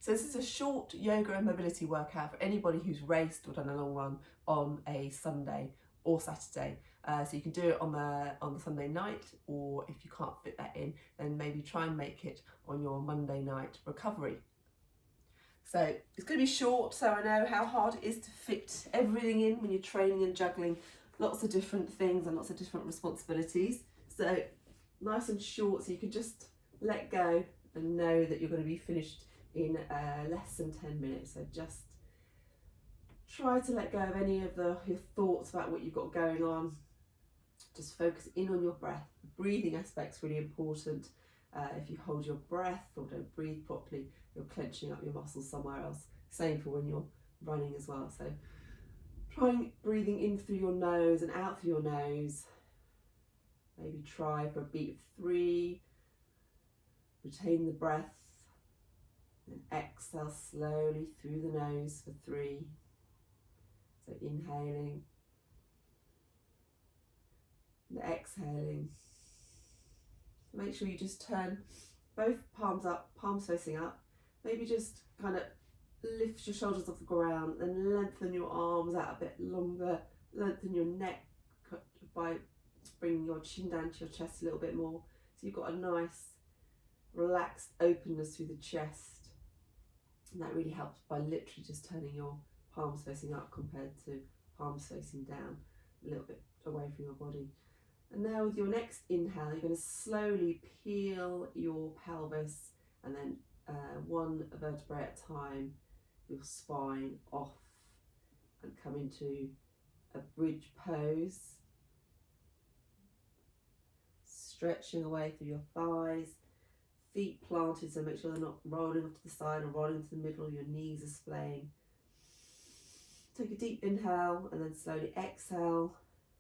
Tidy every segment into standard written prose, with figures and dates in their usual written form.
So this is a short yoga and mobility workout for anybody who's raced or done a long run on a Sunday or Saturday. So you can do it on the Sunday night, or if you can't fit that in, then maybe try and make it on your Monday night recovery. So it's going to be short, so I know how hard it is to fit everything in when you're training and juggling lots of different things and lots of different responsibilities. So nice and short, so you can just let go and know that you're going to be finished in less than 10 minutes. So just try to let go of any of your thoughts about what you've got going on. Just focus in on your breath. The breathing aspect's really important. If you hold your breath or don't breathe properly, you're clenching up your muscles somewhere else. Same for when you're running as well. So try breathing in through your nose and out through your nose. Maybe try for a beat of 3. Retain the breath. And exhale slowly through the nose for 3. So inhaling and exhaling. Make sure you just turn both palms up, palms facing up. Maybe just kind of lift your shoulders off the ground and lengthen your arms out a bit longer. Lengthen your neck by bringing your chin down to your chest a little bit more. So you've got a nice relaxed openness through the chest. And that really helps by literally just turning your palms facing up compared to palms facing down, a little bit away from your body. And now with your next inhale, you're going to slowly peel your pelvis and then one vertebrae at a time, your spine off, and come into a bridge pose. Stretching away through your thighs, feet planted, so make sure they're not rolling off to the side or rolling to the middle, your knees are splaying. Take a deep inhale and then slowly exhale,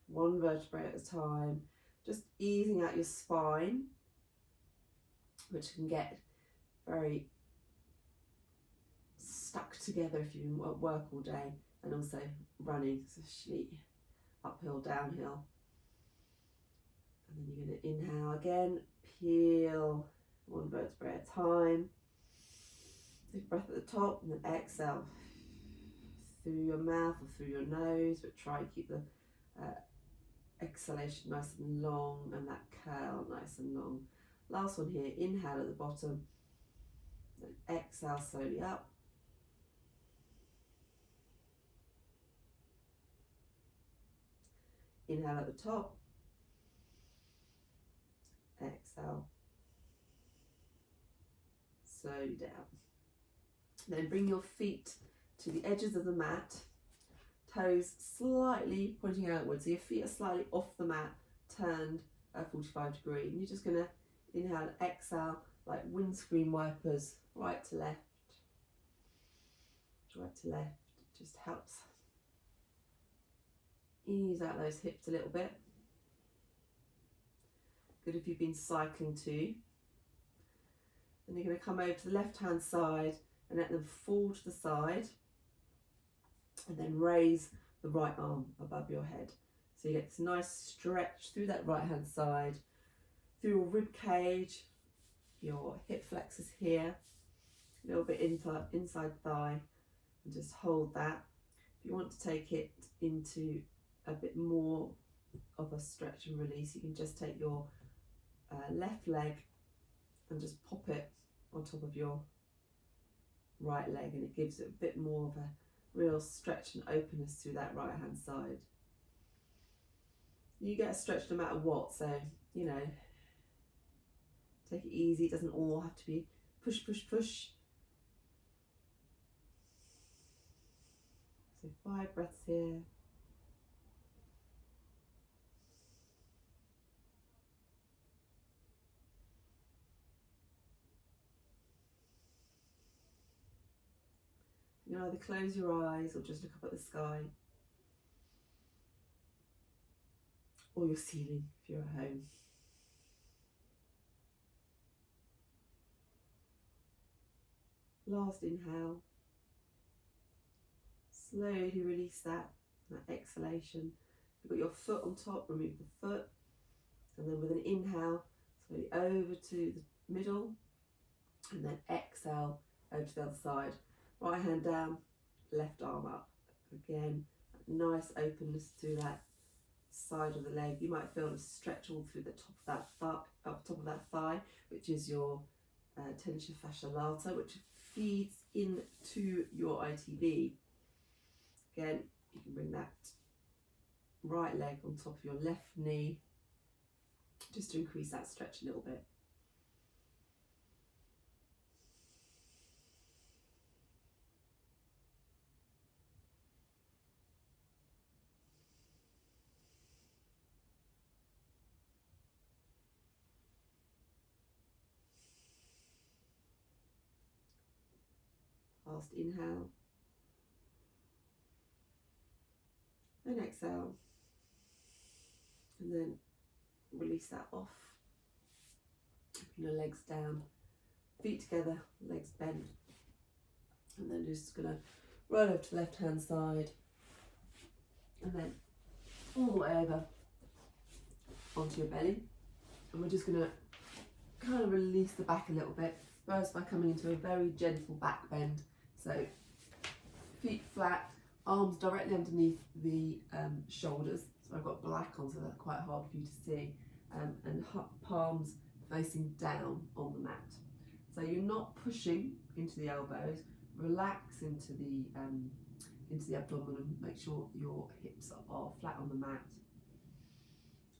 one vertebrae at a time, just easing out your spine, which can get very stuck together if you work all day and also running, especially uphill, downhill. And then you're going to inhale again, peel one vertebrae at a time. Take a breath at the top and then exhale through your mouth or through your nose, but try and keep the exhalation nice and long and that curl nice and long. Last one here, inhale at the bottom, then exhale slowly up. Inhale at the top, exhale slowly down. Then bring your feet to the edges of the mat, toes slightly pointing outwards, so your feet are slightly off the mat, turned at 45 degrees. And you're just going to inhale and exhale like windscreen wipers, right to left, right to left. It just helps ease out those hips a little bit. Good if you've been cycling too. Then you're going to come over to the left hand side and let them fall to the side, and then raise the right arm above your head. So you get this nice stretch through that right hand side, through your rib cage, your hip flexors here, a little bit inside thigh, and just hold that. If you want to take it into a bit more of a stretch and release, you can just take your left leg and just pop it on top of your right leg, and it gives it a bit more of a real stretch and openness through that right hand side. You get a stretch no matter what, so you know, take it easy. It doesn't all have to be push, push, push. So 5 breaths here. You can either close your eyes or just look up at the sky or your ceiling if you're at home. Last inhale. Slowly release that exhalation. You've got your foot on top, remove the foot, and then with an inhale, slowly over to the middle, and then exhale over to the other side. Right hand down, left arm up. Again, nice openness through that side of the leg. You might feel a stretch all through the top of that thigh, which is your tensor fascia lata, which feeds into your ITB. Again, you can bring that right leg on top of your left knee, just to increase that stretch a little bit. Last inhale and exhale, and then release that off. Your legs down, feet together, legs bent, and then just gonna roll over to the left hand side, and then all the way over onto your belly. And we're just gonna kind of release the back a little bit, first by coming into a very gentle back bend. So feet flat, arms directly underneath the shoulders. So I've got black on, so that's quite hard for you to see. And palms facing down on the mat. So you're not pushing into the elbows. Relax into the abdomen and make sure your hips are flat on the mat.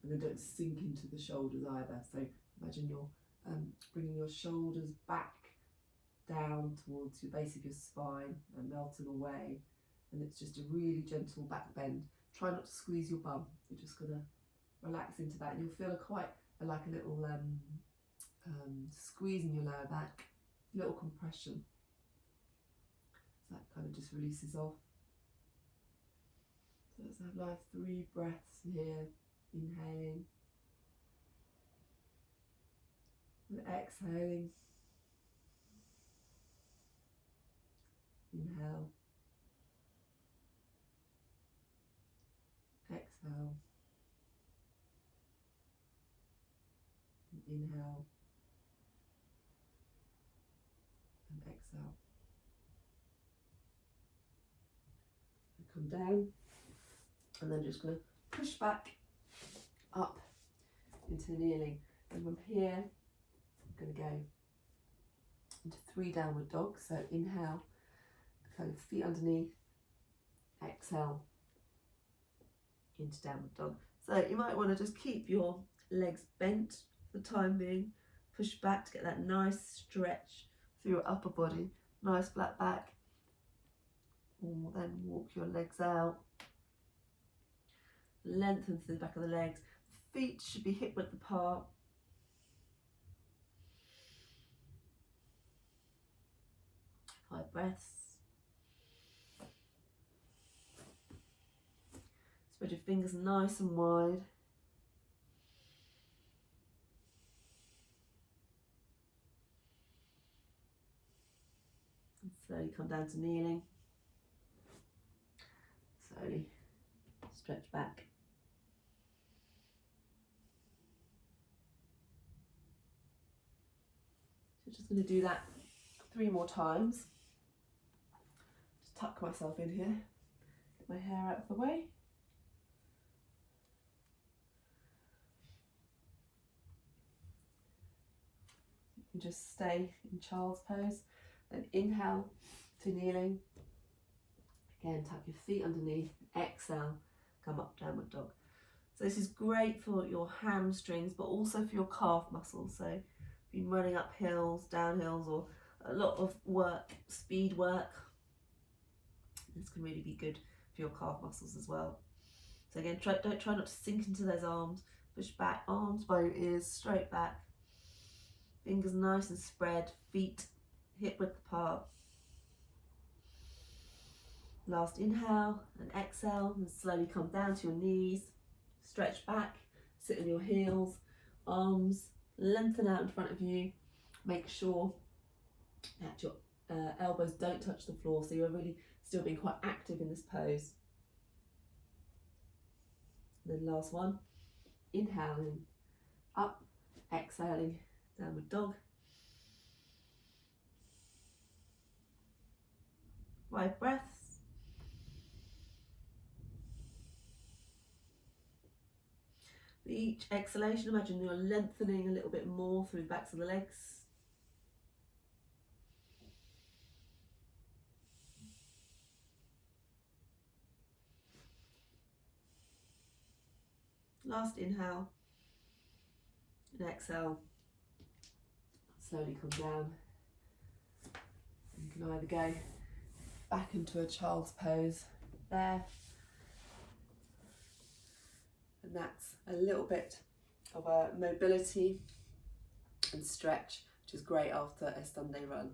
And then don't sink into the shoulders either. So imagine you're bringing your shoulders back down towards your base of your spine and melting away, and it's just a really gentle back bend. Try not to squeeze your bum. You're just gonna relax into that, and you'll feel like a little squeeze in your lower back, a little compression. So that kind of just releases off. So let's have like 3 breaths here, inhaling and exhaling. Inhale, exhale, and inhale, and exhale. And come down, and then just going to push back up into kneeling. And from here, I'm going to go into 3 downward dogs. So inhale, kind of feet underneath, exhale into downward dog. So you might want to just keep your legs bent for the time being, push back to get that nice stretch through your upper body, nice flat back. Or then walk your legs out, lengthen through the back of the legs. Feet should be hip width apart. Five breaths. Spread your fingers nice and wide. And slowly come down to kneeling. Slowly stretch back. So just going to do that 3 more times. Just tuck myself in here, get my hair out of the way. You can just stay in child's pose. Then inhale to kneeling. Again, tuck your feet underneath. Exhale, come up, downward dog. So this is great for your hamstrings, but also for your calf muscles. So if you've been running up hills, down hills, or a lot of work, speed work, this can really be good for your calf muscles as well. So again, don't try not to sink into those arms. Push back, arms by your ears, straight back. Fingers nice and spread, feet hip width apart. Last inhale and exhale, and slowly come down to your knees. Stretch back, sit on your heels, arms lengthen out in front of you. Make sure that your elbows don't touch the floor, so you're really still being quite active in this pose. And then last one, inhaling up, exhaling, downward dog. 5 breaths. For each exhalation, imagine you're lengthening a little bit more through the backs of the legs. Last inhale and exhale. Slowly come down. You can either go back into a child's pose there, and that's a little bit of a mobility and stretch, which is great after a Sunday run.